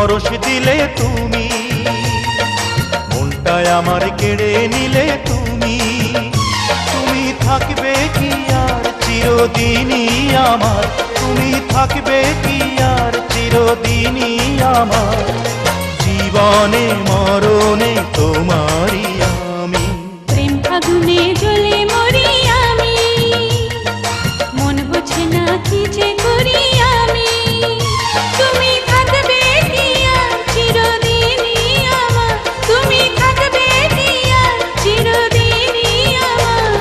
পরশ দিলে তুমি, মনটায় আমার কেড়ে নিলে তুমি। তুমি থাকবে কি আর চিরদিনই আমার, তুমি থাকবে কি আর চিরদিনই আমার। জীবনে মরণে তোমারই আমি। প্রেম আগুনে জ্বলে মরি আমি, মন বোঝে না কি যে করি আমি। তুমি থাকবে কি আর চিরদিনই আমার, তুমি থাকবে কি আর চিরদিনই আমার।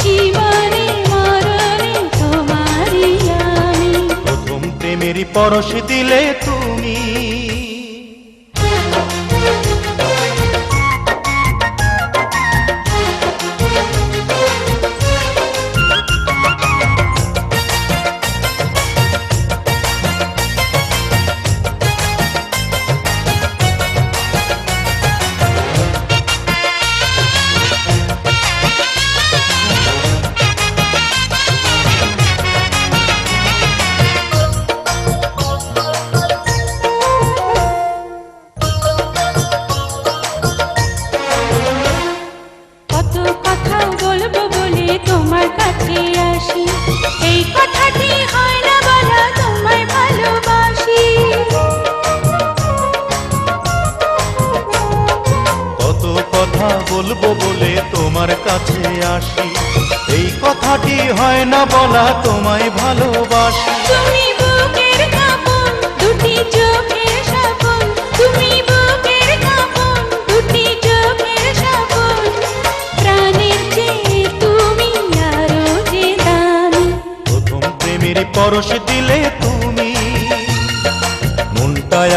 জীবনে মরণে তোমারই আমি। প্রথম প্রেমের পরশ দিলে তুমি। তোমার কাছে আসি, এই কথাটি হয় না বলা তোমায় ভালোবাসি। কত কথা বলবো বলে তোমার কাছে আসি, এই কথাটি হয় না বলা তোমায় ভালোবাসি। তুমি বুকের কাঁপন, দুটি চোখের স্বপন, তুমি বুকের কাঁপন, দুটি চোখের স্বপন। প্রাণের চেয়ে তুমি আরো যে দামি। প্রথম প্রেমের পরশ দিলে তুমি, মনটায়